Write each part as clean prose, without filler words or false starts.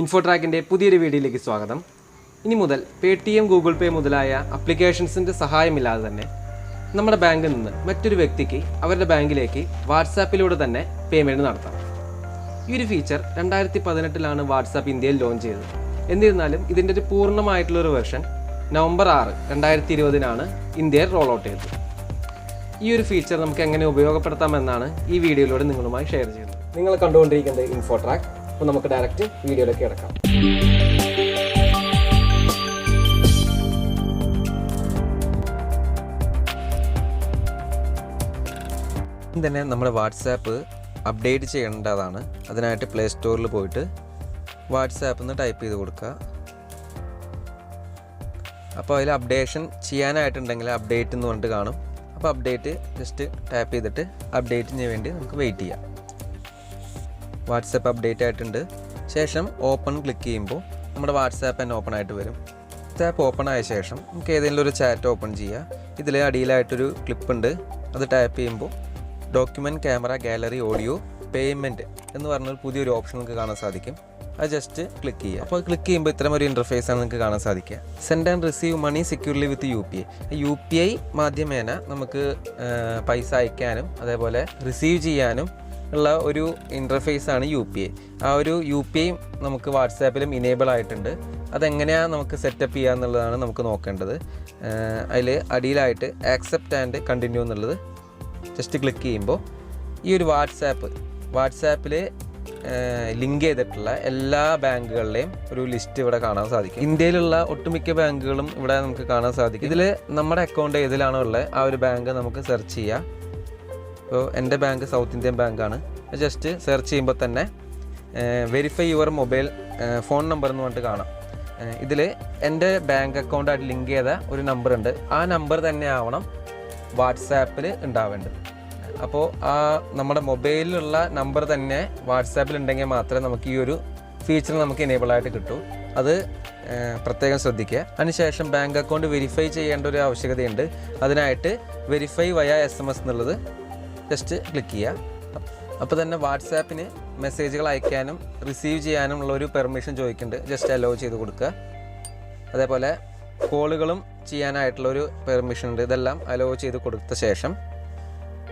ഇൻഫോട്രാക്കിൻ്റെ പുതിയൊരു വീഡിയോയിലേക്ക് സ്വാഗതം. ഇനി മുതൽ പേടിഎം, ഗൂഗിൾ പേ മുതലായ അപ്ലിക്കേഷൻസിൻ്റെ സഹായമില്ലാതെ തന്നെ നമ്മുടെ ബാങ്കിൽ നിന്ന് മറ്റൊരു വ്യക്തിക്ക് അവരുടെ ബാങ്കിലേക്ക് വാട്സാപ്പിലൂടെ തന്നെ പേയ്മെൻറ്റ് നടത്താം. ഈ ഒരു ഫീച്ചർ 2018 വാട്സാപ്പ് ഇന്ത്യയിൽ ലോഞ്ച് ചെയ്തത്. എന്നിരുന്നാലും ഇതിൻ്റെ ഒരു പൂർണ്ണമായിട്ടുള്ളൊരു വെർഷൻ നവംബർ 6, 2020 ഇന്ത്യയിൽ റോൾ ഔട്ട് ചെയ്തത്. ഈ ഒരു ഫീച്ചർ നമുക്ക് എങ്ങനെ ഉപയോഗപ്പെടുത്താമെന്നാണ് ഈ വീഡിയോയിലൂടെ നിങ്ങളുമായി ഷെയർ ചെയ്യുന്നത്. നിങ്ങൾ കണ്ടുകൊണ്ടിരിക്കുന്നത് ഇൻഫോട്രാക്ക്. അപ്പോൾ നമുക്ക് ഡയറക്റ്റ് വീഡിയോയിലേക്ക് കിടക്കാം. തന്നെ നമ്മുടെ വാട്സാപ്പ് അപ്ഡേറ്റ് ചെയ്യേണ്ടതാണ്. അതിനായിട്ട് പ്ലേ സ്റ്റോറിൽ പോയിട്ട് വാട്സാപ്പ് എന്ന് ടൈപ്പ് ചെയ്ത് കൊടുക്കുക. അപ്പോൾ അതിൽ അപ്ഡേഷൻ ചെയ്യാനായിട്ടുണ്ടെങ്കിൽ അപ്ഡേറ്റ് എന്ന് പറഞ്ഞിട്ട് കാണും. അപ്പോൾ അപ്ഡേറ്റ് ജസ്റ്റ് ടാപ്പ് ചെയ്തിട്ട് അപ്ഡേറ്റിന് വേണ്ടി നമുക്ക് വെയിറ്റ് ചെയ്യാം. വാട്സാപ്പ് അപ്ഡേറ്റ് ആയിട്ടുണ്ട്. ശേഷം ഓപ്പൺ ക്ലിക്ക് ചെയ്യുമ്പോൾ നമ്മുടെ വാട്സാപ്പ് തന്നെ ഓപ്പൺ ആയിട്ട് വരും. വാട്സാപ്പ് ഓപ്പൺ ആയ ശേഷം നമുക്ക് ഏതെങ്കിലും ഒരു ചാറ്റ് ഓപ്പൺ ചെയ്യുക. ഇതിൽ അടിയിലായിട്ടൊരു ക്ലിപ്പ് ഉണ്ട്. അത് ടാപ്പ് ചെയ്യുമ്പോൾ document, camera, gallery, audio, payment എന്ന് പറഞ്ഞൊരു പുതിയൊരു ഓപ്ഷൻ നിങ്ങൾക്ക് കാണാൻ സാധിക്കും. അത് ജസ്റ്റ് ക്ലിക്ക് ചെയ്യുക. അപ്പോൾ ക്ലിക്ക് ചെയ്യുമ്പോൾ ഇത്തരം ഒരു ഇൻ്റർഫേസാണ് നിങ്ങൾക്ക് കാണാൻ സാധിക്കുക. Send and receive money securely with UPI മാധ്യമേന നമുക്ക് പൈസ അയക്കാനും അതേപോലെ റിസീവ് ചെയ്യാനും ഉള്ള ഒരു ഇൻ്റർഫേസാണ് UPI. ആ ഒരു UPI നമുക്ക് വാട്സാപ്പിലും ഇനേബിൾ ആയിട്ടുണ്ട്. അതെങ്ങനെയാണ് നമുക്ക് സെറ്റപ്പ് ചെയ്യുക എന്നുള്ളതാണ് നമുക്ക് നോക്കേണ്ടത്. അതിൽ അടിയിലായിട്ട് ആക്സെപ്റ്റ് ആൻഡ് കണ്ടിന്യൂ എന്നുള്ളത് ജസ്റ്റ് ക്ലിക്ക് ചെയ്യുമ്പോൾ ഈ ഒരു വാട്സാപ്പിൽ ലിങ്ക് ചെയ്തിട്ടുള്ള എല്ലാ ബാങ്കുകളുടെയും ഒരു ലിസ്റ്റ് ഇവിടെ കാണാൻ സാധിക്കും. ഇന്ത്യയിലുള്ള ഒട്ടുമിക്ക ബാങ്കുകളും ഇവിടെ നമുക്ക് കാണാൻ സാധിക്കും. ഇതിൽ നമ്മുടെ അക്കൗണ്ട് ഏതിലാണോ ഉള്ളത് ആ ഒരു ബാങ്ക് നമുക്ക് സെർച്ച് ചെയ്യാം. ഇപ്പോൾ എൻ്റെ ബാങ്ക് സൗത്ത് ഇന്ത്യൻ ബാങ്കാണ്. ജസ്റ്റ് സെർച്ച് ചെയ്യുമ്പോൾ തന്നെ verify your mobile phone number എന്ന് പറഞ്ഞിട്ട് കാണാം. ഇതിൽ എൻ്റെ ബാങ്ക് അക്കൗണ്ടായിട്ട് ലിങ്ക് ചെയ്ത ഒരു നമ്പർ ഉണ്ട്. ആ നമ്പർ തന്നെ ആവണം വാട്സാപ്പിൽ ഉണ്ടാവേണ്ടത്. അപ്പോൾ ആ നമ്മുടെ മൊബൈലിലുള്ള നമ്പർ തന്നെ വാട്സാപ്പിൽ ഉണ്ടെങ്കിൽ മാത്രമേ നമുക്ക് ഈ ഒരു ഫീച്ചർ നമുക്ക് എനേബിൾ ആയിട്ട് കിട്ടൂ. അത് പ്രത്യേകം ശ്രദ്ധിക്കുക. അതിനുശേഷം ബാങ്ക് അക്കൗണ്ട് വെരിഫൈ ചെയ്യേണ്ട ഒരു ആവശ്യകതയുണ്ട്. അതിനായിട്ട് വെരിഫൈ വയ SMS എന്നുള്ളത് ജസ്റ്റ് ക്ലിക്ക് ചെയ്യുക. അപ്പോൾ തന്നെ വാട്സാപ്പിന് മെസ്സേജുകൾ അയക്കാനും റിസീവ് ചെയ്യാനും ഉള്ള ഒരു പെർമിഷൻ ചോദിക്കുന്നുണ്ട്. ജസ്റ്റ് അലോ ചെയ്ത് കൊടുക്കുക. അതേപോലെ കോളുകളും ചെയ്യാനായിട്ടുള്ളൊരു പെർമിഷൻ ഉണ്ട്. ഇതെല്ലാം അലോ ചെയ്ത് കൊടുത്ത ശേഷം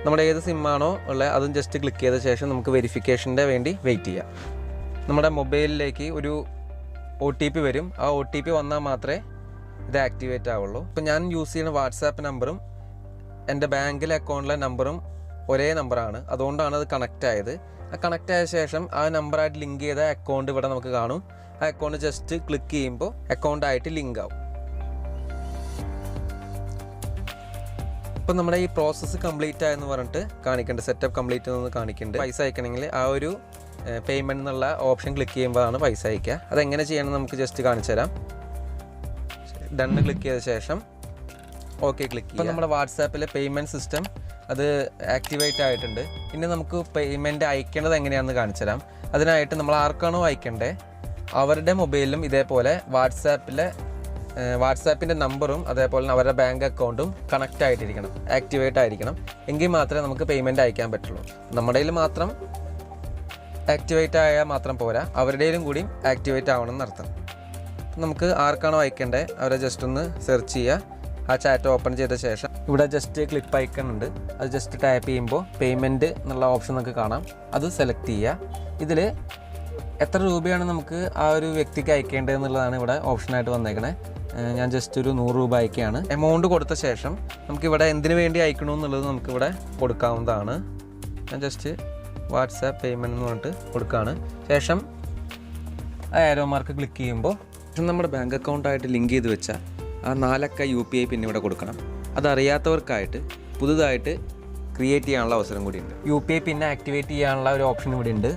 നമ്മുടെ ഏത് സിമ്മാണോ ഉള്ളത് അതും ജസ്റ്റ് ക്ലിക്ക് ചെയ്ത ശേഷം നമുക്ക് വെരിഫിക്കേഷൻ്റെ വേണ്ടി വെയിറ്റ് ചെയ്യാം. നമ്മുടെ മൊബൈലിലേക്ക് ഒരു OTP വരും. ആ OTP വന്നാൽ മാത്രമേ ഇത് ആക്ടിവേറ്റ് ആവുള്ളൂ. ഇപ്പോൾ ഞാൻ യൂസ് ചെയ്യുന്ന വാട്സാപ്പ് നമ്പറും എൻ്റെ ബാങ്കിലെ അക്കൗണ്ടിലെ നമ്പറും ഒരേ നമ്പറാണ്. അതുകൊണ്ടാണ് അത് കണക്റ്റ് ആയത്. ആ കണക്റ്റ് ആയ ശേഷം ആ നമ്പറായിട്ട് ലിങ്ക് ചെയ്ത അക്കൗണ്ട് ഇവിടെ നമുക്ക് കാണും. ആ അക്കൗണ്ട് ജസ്റ്റ് ക്ലിക്ക് ചെയ്യുമ്പോൾ അക്കൗണ്ടായിട്ട് ലിങ്ക് ആവും. ഇപ്പം നമ്മുടെ ഈ പ്രോസസ്സ് കംപ്ലീറ്റ് ആയെന്ന് പറഞ്ഞിട്ട് കാണിക്കുന്നുണ്ട്. സെറ്റപ്പ് കംപ്ലീറ്റ് എന്ന് കാണിക്കുന്നുണ്ട്. പൈസ അയക്കണമെങ്കിൽ ആ ഒരു പേയ്മെൻറ്റ് എന്നുള്ള ഓപ്ഷൻ ക്ലിക്ക് ചെയ്യുമ്പോഴാണ് പൈസ അയക്കുക. അതെങ്ങനെ ചെയ്യണം നമുക്ക് ജസ്റ്റ് കാണിച്ചു തരാം. ഡണ്ണ് ക്ലിക്ക് ചെയ്ത ശേഷം ഓക്കെ ക്ലിക്ക് ചെയ്യുക. നമ്മുടെ വാട്സാപ്പിലെ പേയ്മെൻറ്റ് സിസ്റ്റം അത് ആക്ടിവേറ്റ് ആയിട്ടുണ്ട്. പിന്നെ നമുക്ക് പേയ്മെൻറ്റ് അയക്കേണ്ടത് എങ്ങനെയാണെന്ന് കാണിച്ചു തരാം. അതിനായിട്ട് നമ്മൾ ആർക്കാണോ അയക്കേണ്ടത് അവരുടെ മൊബൈലിലും ഇതേപോലെ വാട്സാപ്പിൻ്റെ നമ്പറും അതേപോലെ അവരുടെ ബാങ്ക് അക്കൗണ്ടും കണക്റ്റ് ആയിട്ടിരിക്കണം, ആക്ടിവേറ്റ് ആയിരിക്കണം. എങ്കിൽ മാത്രമേ നമുക്ക് പേയ്മെൻറ്റ് അയക്കാൻ പറ്റുള്ളൂ. നമ്മുടെ കയ്യിൽ മാത്രം ആക്ടിവേറ്റ് ആയാൽ മാത്രം പോരാ, അവരുടെയിലും കൂടി ആക്ടിവേറ്റ് ആവണം എന്നർത്ഥം. നമുക്ക് ആർക്കാണോ അയക്കേണ്ടത് അവരെ ജസ്റ്റ് ഒന്ന് സെർച്ച് ചെയ്യുക. ആ ചാറ്റ് ഓപ്പൺ ചെയ്ത ശേഷം ഇവിടെ ജസ്റ്റ് ക്ലിപ്പ് ഐക്കൺ ഉണ്ട്. അത് ജസ്റ്റ് ടാപ്പ് ചെയ്യുമ്പോൾ പേയ്മെൻറ്റ് എന്നുള്ള ഓപ്ഷൻ നമുക്ക് കാണാം. അത് സെലക്ട് ചെയ്യുക. ഇതിൽ എത്ര രൂപയാണ് നമുക്ക് ആ ഒരു വ്യക്തിക്ക് അയക്കേണ്ടത് എന്നുള്ളതാണ് ഇവിടെ ഓപ്ഷനായിട്ട് വന്നേക്കണേ. ഞാൻ ജസ്റ്റ് ഒരു 100 രൂപ അയക്കുകയാണ്. എമൗണ്ട് കൊടുത്ത ശേഷം നമുക്കിവിടെ എന്തിനു വേണ്ടി അയക്കണമെന്നുള്ളത് നമുക്കിവിടെ കൊടുക്കാവുന്നതാണ്. ഞാൻ ജസ്റ്റ് വാട്സാപ്പ് പേയ്മെൻറ്റ് എന്ന് പറഞ്ഞിട്ട് കൊടുക്കുകയാണ്. ശേഷം ആ ആരോ മാർക്ക് ക്ലിക്ക് ചെയ്യുമ്പോൾ നമ്മുടെ ബാങ്ക് അക്കൗണ്ടായിട്ട് ലിങ്ക് ചെയ്ത് വെച്ചാൽ ആ 4 അക്ക UPI പിന്നെ ഇവിടെ കൊടുക്കണം. അതറിയാത്തവർക്കായിട്ട് പുതുതായിട്ട് ക്രിയേറ്റ് ചെയ്യാനുള്ള അവസരം കൂടിയുണ്ട്. UPI പിന്നെ ആക്ടിവേറ്റ് ചെയ്യാനുള്ള ഒരു ഓപ്ഷൻ ഇവിടെ ഉണ്ട്.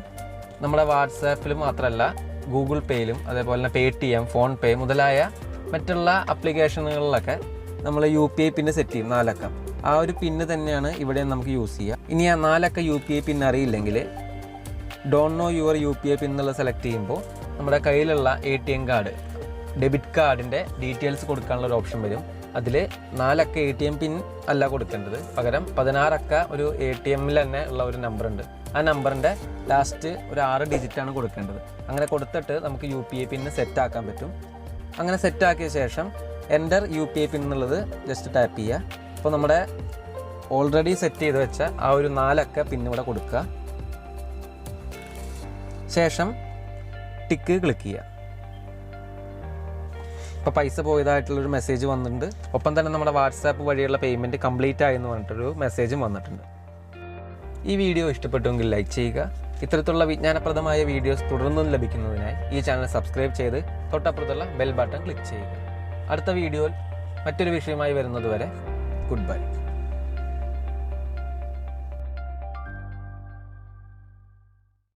നമ്മുടെ വാട്സാപ്പിൽ മാത്രമല്ല ഗൂഗിൾ പേയിലും അതേപോലെ തന്നെ പേടിഎം, ഫോൺ പേ മുതലായ മറ്റുള്ള ആപ്ലിക്കേഷനുകളിലൊക്കെ നമ്മൾ UPI പിന്നെ സെറ്റ് ചെയ്യും. 4 അക്ക ആ ഒരു പിന്ന് തന്നെയാണ് ഇവിടെ നമുക്ക് യൂസ് ചെയ്യുക. ഇനി ആ 4 അക്ക UPI പിൻ അറിയില്ലെങ്കിൽ ഡോണ്ട് നോ യുവർ UPI പിൻ എന്നുള്ളത് സെലക്ട് ചെയ്യുമ്പോൾ നമ്മുടെ കയ്യിലുള്ള ATM കാർഡ്, ഡെബിറ്റ് കാർഡിൻ്റെ ഡീറ്റെയിൽസ് കൊടുക്കാനുള്ള ഒരു ഓപ്ഷൻ വരും. അതിൽ 4 അക്ക ATM പിൻ അല്ല കൊടുക്കേണ്ടത്, പകരം 16 അക്ക ഒരു ATMൽ തന്നെ ഉള്ള ഒരു നമ്പർ ഉണ്ട്. ആ നമ്പറിൻ്റെ ലാസ്റ്റ് ഒരു 6 ഡിജിറ്റാണ് കൊടുക്കേണ്ടത്. അങ്ങനെ കൊടുത്തിട്ട് നമുക്ക് UPI പിന്ന് സെറ്റാക്കാൻ പറ്റും. അങ്ങനെ സെറ്റാക്കിയ ശേഷം എൻ്റർ UPI പിൻ എന്നുള്ളത് ജസ്റ്റ് ടാപ്പ് ചെയ്യുക. അപ്പോൾ നമ്മുടെ ഓൾറെഡി സെറ്റ് ചെയ്ത് വെച്ച ആ ഒരു 4 അക്ക പിൻ ഇവിടെ കൊടുക്കുക. ശേഷം ടിക്ക് ക്ലിക്ക് ചെയ്യുക. ഇപ്പോൾ പൈസ പോയതായിട്ടുള്ളൊരു മെസ്സേജ് വന്നിട്ടുണ്ട്. ഒപ്പം തന്നെ നമ്മുടെ വാട്സാപ്പ് വഴിയുള്ള പേയ്മെൻറ്റ് കംപ്ലീറ്റ് ആയെന്ന് പറഞ്ഞിട്ടൊരു മെസ്സേജും വന്നിട്ടുണ്ട്. ഈ വീഡിയോ ഇഷ്ടപ്പെട്ടുവെങ്കിൽ ലൈക്ക് ചെയ്യുക. ഇത്തരത്തിലുള്ള വിജ്ഞാനപ്രദമായ വീഡിയോസ് തുടർന്നും ലഭിക്കുന്നതിനായി ഈ ചാനൽ സബ്സ്ക്രൈബ് ചെയ്ത് തൊട്ടപ്പുറത്തുള്ള ബെൽ ബട്ടൺ ക്ലിക്ക് ചെയ്യുക. അടുത്ത വീഡിയോയിൽ മറ്റൊരു വിഷയമായി വരുന്നതുവരെ ഗുഡ് ബൈ.